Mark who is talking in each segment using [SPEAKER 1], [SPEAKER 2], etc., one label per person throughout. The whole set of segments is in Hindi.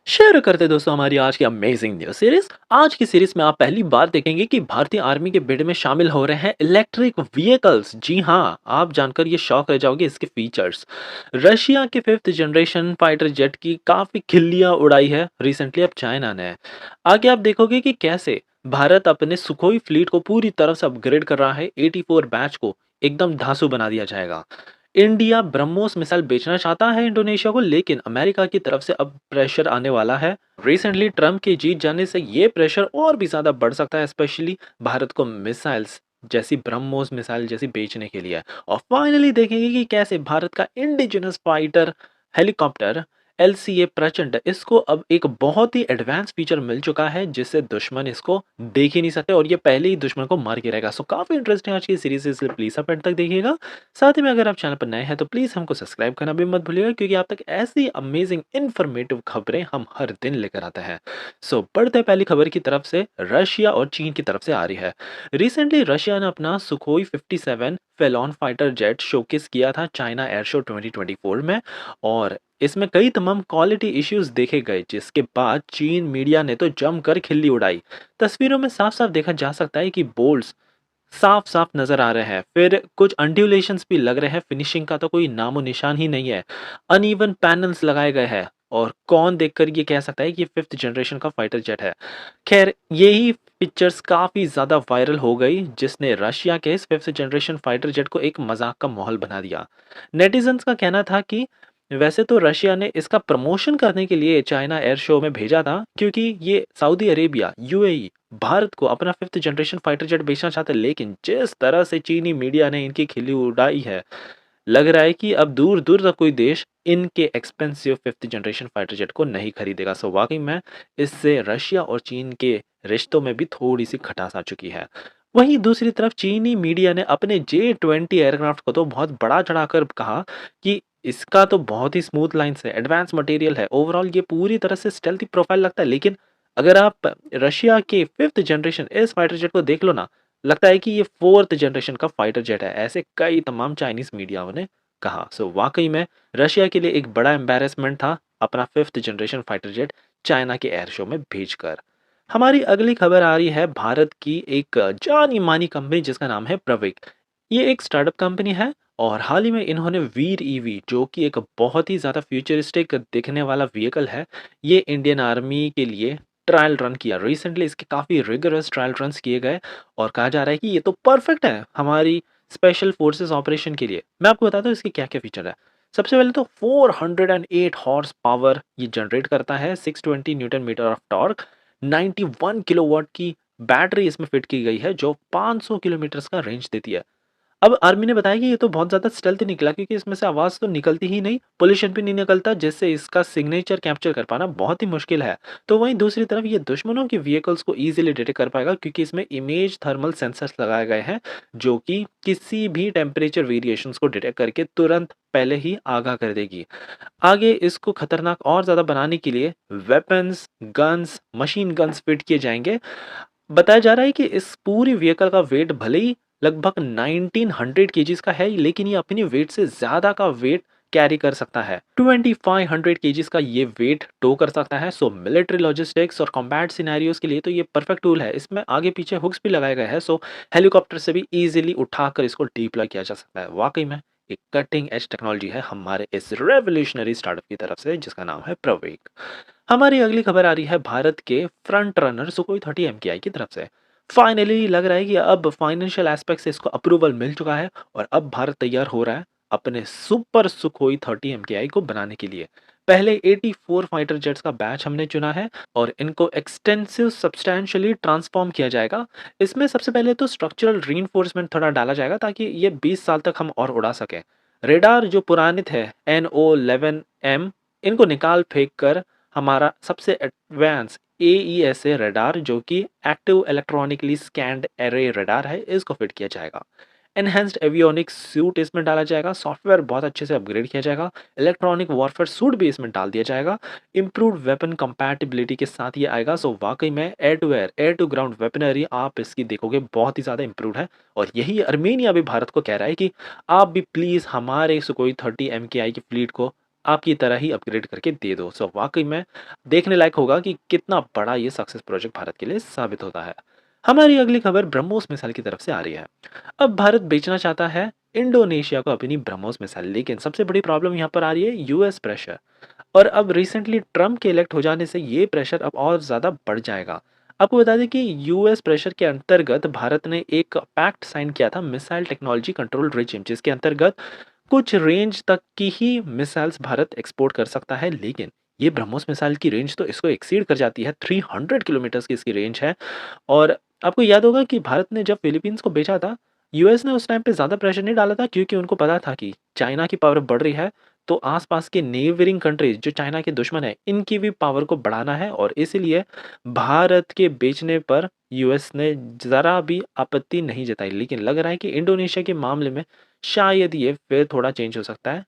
[SPEAKER 1] शेयर करते हैं दोस्तों हमारी आज की अमेजिंग न्यूज़ सीरीज। आज की सीरीज में आप पहली बार देखेंगे कि भारतीय आर्मी के बिड में शामिल हो रहे हैं इलेक्ट्रिक व्हीकल्स। जी हाँ, आप जानकर ये शॉक रह जाओगे इसके फीचर्स। रशिया के फिफ्थ जनरेशन फाइटर जेट की काफी खिल्लियां उड़ाई है रिसेंटली अब चाइना ने। आगे आप देखोगे कि कैसे भारत अपने सुखोई फ्लीट को पूरी तरह से अपग्रेड कर रहा है। 84 बैच को एकदम धांसू बना दिया जाएगा। इंडिया ब्रह्मोस मिसाइल बेचना चाहता है इंडोनेशिया को, लेकिन अमेरिका की तरफ से अब प्रेशर आने वाला है। रिसेंटली ट्रम्प के जीत जाने से ये प्रेशर और भी ज्यादा बढ़ सकता है, स्पेशली भारत को मिसाइल्स जैसी ब्रह्मोस मिसाइल जैसी बेचने के लिए। और फाइनली देखेंगे कि कैसे भारत का इंडिजिनस फाइटर हेलीकॉप्टर एलसीए प्रचंड, इसको अब एक बहुत ही एडवांस फीचर मिल चुका है जिससे दुश्मन इसको देख ही नहीं सकते और ये पहले ही दुश्मन को मार के रहेगा। सो काफी इंटरेस्टिंग आज की सीरीज है, इसलिए प्लीज आप एंड तक देखिएगा। साथ ही में अगर आप चैनल पर नए हैं तो प्लीज़ हमको सब्सक्राइब करना भी मत भूलिएगा, क्योंकि आप तक ऐसी अमेजिंग इन्फॉर्मेटिव खबरें हम हर दिन लेकर आते हैं। सो बढ़ते हैं पहली खबर की तरफ से। रशिया और चीन की तरफ से आ रही है। रिसेंटली रशिया ने अपना सुखोई 57 फेलोन फाइटर जेट शोकेस किया था चाइना एयर शो 2024 में, और इसमें कई तमाम क्वालिटी इश्यूज देखे गए, जिसके बाद चीन मीडिया ने तो जमकर खिल्ली उड़ाई। तस्वीरों में साफ साफ देखा जा सकता है कि बोल्ट्स साफ-साफ नज़र आ रहे हैं। फिर कुछ अंडुलेशंस भी लग रहे हैं, फिनिशिंग का तो कोई नामो-निशान ही नहीं है। अनइवन पैनल्स लगाए गए हैं और कौन देखकर ये कह सकता है कि ये 5th जनरेशन का फाइटर जेट है। खैर, यही पिक्चर्स काफ़ी ज़्यादा वायरल हो गई, जिसने रशिया के इस 5th जनरेशन फाइटर जेट को एक मज़ाक का माहौल बना दिया। नेटिज़न्स का कहना था कि वैसे तो रशिया ने इसका प्रमोशन करने के लिए चाइना एयर शो में भेजा था, क्योंकि ये सऊदी अरेबिया, यूएई भारत को अपना 5th जनरेशन फाइटर जेट बेचना चाहते हैं, लेकिन जिस तरह से चीनी मीडिया ने इनकी खिल्ली उड़ाई है, लग रहा है कि अब दूर-दूर तक कोई देश इनके expensive 5th generation fighter jet को नहीं खरीदेगा। सो वाक़ई में इससे रशिया और चीन के रिश्तों में भी थोड़ी-सी खटास आ चुकी है। वहीं दूसरी तरफ चीनी मीडिया ने अपने जे-20 एयरक्राफ्ट को तो बहुत बड़ा चढ़ाकर कहा कि इसका तो बहुत ही स्मूथ लाइन्स है, एडवांस मटेरियल है, ओवरऑल ये पूरी तरह से स्टेल्थी प्रोफाइल लगता है। लेकिन अगर आप रशिया के 5th जनरेशन इस फाइटर जेट को देख लो ना, लगता है कि ये 4th जनरेशन का फाइटर जेट है। ऐसे कई तमाम चाइनीज़ मीडियाओं ने कहा। सो वाक़ई में रशिया के लिए एक बड़ा एम्बैरेसमेंट था अपना 5th generation fighter jet China के एयर शो में भेजकर। हमारी अगली खबर आ रही है भारत की एक जानी-मानी कंपनी जिसका नाम है प्रविक। ये एक स्टार्टअप कंपनी है और हाल ही में इन्होंने वीर ईवी, जो कि एक बहुत ही ज़्यादा फ्यूचरिस्टिक दिखने वाला व्हीकल है, ये इंडियन आर्मी के लिए ट्रायल रन किया। रिसेंटली इसके काफ़ी रिगरस ट्रायल रन्स किए गए और कहा जा रहा है कि ये तो परफेक्ट है हमारी स्पेशल फोर्सेस ऑपरेशन के लिए। मैं आपको बताता हूँ इसके क्या-क्या फीचर है। सबसे पहले तो 408 हॉर्स पावर ये जनरेट करता है, 620 newton meter of torque, 91 kilowatt की बैटरी इसमें फिट की गई है जो 500 किलोमीटर्स का रेंज देती है। अब आर्मी ने बताया कि ये तो बहुत ज़्यादा स्टेल्थ निकला, क्योंकि इसमें से आवाज़ तो निकलती ही नहीं, पोल्यूशन भी नहीं निकलता, जिससे इसका सिग्नेचर कैप्चर कर पाना बहुत ही मुश्किल है। तो वहीं दूसरी तरफ ये दुश्मनों के व्हीकल्स को ईज़िली डिटेक्ट कर पाएगा, क्योंकि इसमें इमेज थर्मल सेंसर्स लगाए गए हैं, जो कि किसी भी टेम्परेचर वेरिएशंस को डिटेक्ट करके तुरंत पहले ही आगाह कर देगी। आगे इसको खतरनाक और ज़्यादा बनाने के लिए weapons, guns, machine guns fit किए जाएँगे। बताया जा रहा है कि इस पूरी व्हीकल का वेट भले ही लगभग 1900 केजीज़ का है, लेकिन ये अपने वेट से ज़्यादा का वेट कैरी कर सकता है। 2500 केजीज़ का ये वेट टो कर सकता है। सो मिलिट्री लॉजिस्टिक्स और कॉम्बैट सिनेरियोज़ के लिए तो ये परफेक्ट टूल है। इसमें आगे-पीछे हुक्स भी लगाए गए हैं, सो हेलीकॉप्टर से भी ईज़िली उठाकर इसको डिप्लॉय किया जा सकता है। वाक़ई में एक कटिंग एज टेक्नोलॉजी है हमारे इस रेवोल्यूशनरी स्टार्टअप की तरफ से, जिसका नाम है प्रवेक। हमारी अगली खबर आ रही है भारत के फ्रंट रनर सुखोई 30 एमकेआई की तरफ से। फाइनली लग रहा है कि अब फाइनेंशियल एस्पेक्ट से इसको अप्रूवल मिल चुका है और अब भारत तैयार हो रहा है अपने सुपर सुखोई 30 एमकेआई को बनाने के लिए। पहले 84 फाइटर जेट्स का बैच हमने चुना है और इनको एक्सटेंसिव सब्सटैंशियली ट्रांसफॉर्म किया जाएगा। इसमें सबसे पहले तो स्ट्रक्चरल रीइंफोर्समेंट थोड़ा डाला जाएगा ताकि ये 20 साल तक हम और उड़ा सकें। रेडार जो पुराने थे NO11M, इनको निकाल फेंक कर हमारा सबसे एडवांस AESA रडार, जो कि active electronically scanned array radar है, इसको फिट किया जाएगा। एनहांस्ड एवियोनिक्स सूट इसमें डाला जाएगा, सॉफ्टवेयर बहुत अच्छे से अपग्रेड किया जाएगा, इलेक्ट्रॉनिक वॉरफेयर सूट भी इसमें डाल दिया जाएगा, इम्प्रूव्ड वेपन कंपैटिबिलिटी के साथ ये आएगा। सो वाकई में air to air, air to ground weaponry आप इसकी देखोगे बहुत ही ज़्यादा इम्प्रूव है। और यही अर्मेनिया भी भारत को कह रहा है कि आप भी प्लीज़ हमारे सुकोई 30 MKI की फ्लीट को आपकी तरह ही अपग्रेड करके दे दो। सो वाक़ई में देखने लायक होगा कि कितना बड़ा ये सक्सेस प्रोजेक्ट भारत के लिए साबित होता है। हमारी अगली खबर ब्रह्मोस मिसाइल की तरफ से आ रही है। अब भारत बेचना चाहता है इंडोनेशिया को अपनी ब्रह्मोस मिसाइल, लेकिन सबसे बड़ी प्रॉब्लम यहाँ पर आ रही है यूएस प्रेशर। और अब रिसेंटली ट्रम्प के इलेक्ट हो जाने से ये प्रेशर अब और ज़्यादा बढ़ जाएगा। आपको बता दें कि यूएस प्रेशर के अंतर्गत भारत ने एक पैक्ट साइन किया था, मिसाइल टेक्नोलॉजी कंट्रोल रिजिम, जिसके अंतर्गत कुछ रेंज तक की ही मिसाइल्स भारत एक्सपोर्ट कर सकता है। लेकिन ये ब्रह्मोस मिसाइल की रेंज तो इसको एक्सीड कर जाती है, 300 किलोमीटर्स की इसकी रेंज है। और आपको याद होगा कि भारत ने जब फिलीपींस को बेचा था, यूएस ने उस टाइम पे ज़्यादा प्रेशर नहीं डाला था, क्योंकि उनको पता था कि चाइना की पावर बढ़ रही है, तो आस-पास के नेबरिंग कंट्रीज़ जो चाइना के दुश्मन हैं, इनकी भी पावर को बढ़ाना है। और इसीलिए भारत के बेचने पर यूएस ने ज़रा भी आपत्ति नहीं जताई। लेकिन लग रहा है कि इंडोनेशिया के मामले में शायद ये फिर थोड़ा चेंज हो सकता है।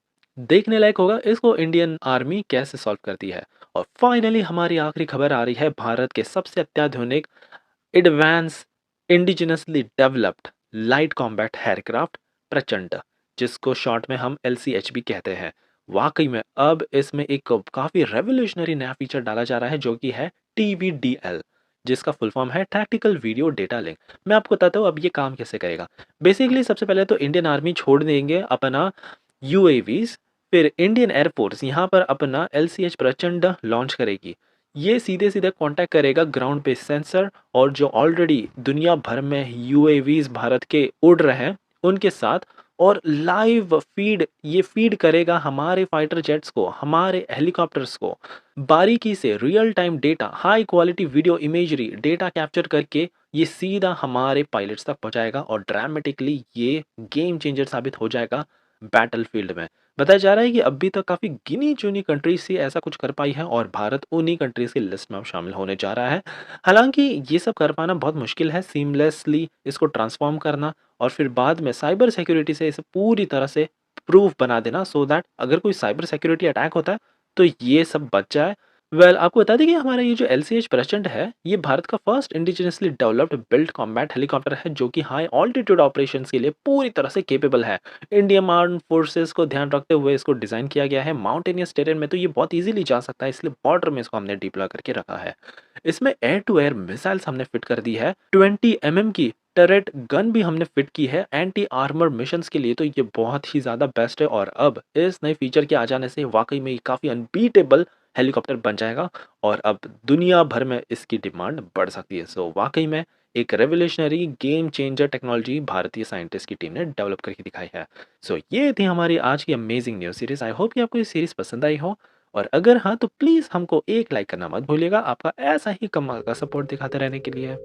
[SPEAKER 1] देखने लायक होगा इसको इंडियन आर्मी कैसे सॉल्व करती है। और फाइनली हमारी आखिरी खबर आ रही है भारत के सबसे अत्याधुनिक advance indigenously developed light combat aircraft प्रचंड, जिसको शॉर्ट में हम एलसीएचबी कहते हैं। वाकई में अब इसमें एक काफ़ी रेवोल्यूशनरी नया फीचर डाला जा रहा है, जो कि है टीवीडीएल, जिसका फुल फॉर्म है टैक्टिकल वीडियो डेटा लिंक। मैं आपको बताता हूँ अब ये काम कैसे करेगा। बेसिकली सबसे पहले तो इंडियन आर्मी छोड़ देंगे अपना यूएवीज, फिर इंडियन एयरफोर्स यहाँ पर अपना एलसीएच प्रचंड लॉन्च करेगी। ये सीधे सीधे कांटेक्ट करेगा ग्राउंड पे सेंसर और जो ऑलरेडी दुनिया भर में यूएवीज भारत के उड़ रहे हैं उनके साथ, और लाइव फीड करेगा हमारे फाइटर जेट्स को, हमारे हेलीकॉप्टर्स को। बारीकी से real time data, high quality video imagery data capture करके ये सीधा हमारे पायलट्स तक पहुंचाएगा, और ड्रामेटिकली ये गेम चेंजर साबित हो जाएगा बैटलफील्ड में। बताया जा रहा है कि अभी तक काफ़ी गिनी-चुनी कंट्रीज़ ही ऐसा कुछ कर पाई है, और भारत उन्हीं कंट्रीज़ की लिस्ट में अब शामिल होने जा रहा है। हालाँकि ये सब कर पाना बहुत मुश्किल है, सीमलेसली इसको ट्रांसफ़ॉर्म करना और फिर बाद में साइबर सिक्योरिटी से इसे पूरी तरह से प्रूफ बना देना, सो दैट अगर कोई साइबर सिक्योरिटी अटैक होता है, तो ये सब बच जाए। आपको बता दें कि हमारा ये जो एलसीएच प्रचंड है, ये भारत का first indigenously developed built combat helicopter है, जो कि हाई ऑल्टीट्यूड ऑपरेशंस के लिए पूरी तरह से कैपेबल है। इंडियन आर्म्ड फोर्सेस को ध्यान रखते हुए इसको डिज़ाइन किया गया है। माउंटेनियस टेरेन में तो ये बहुत ईज़िली जा सकता है, इसलिए बॉर्डर में इसको हमने डिप्लॉय करके रखा है। इसमें एयर टू एयर मिसाइल्स हमने फिट कर दी है। 20 एमएम की टरेट गन भी हमने फिट की है एंटी आर्मर मिशंस के लिए, तो ये बहुत ही ज़्यादा बेस्ट है। और अब इस नए फीचर के आ जाने से वाक़ई में ये काफ़ी अनबीटेबल हेलीकॉप्टर बन जाएगा, और अब दुनिया भर में इसकी डिमांड बढ़ सकती है। सो वाक़ई में एक रेवोल्यूशनरी गेम चेंजर टेक्नोलॉजी भारतीय साइंटिस्ट की टीम ने डेवलप करके दिखाई है। सो ये थी हमारी आज की amazing news series. I hope कि आपको ये सीरीज़ पसंद आई हो, और अगर हाँ, तो प्लीज़ हमको एक लाइक करना मत भूलिएगा, आपका ऐसा ही कमाल का सपोर्ट दिखाते रहने के लिए।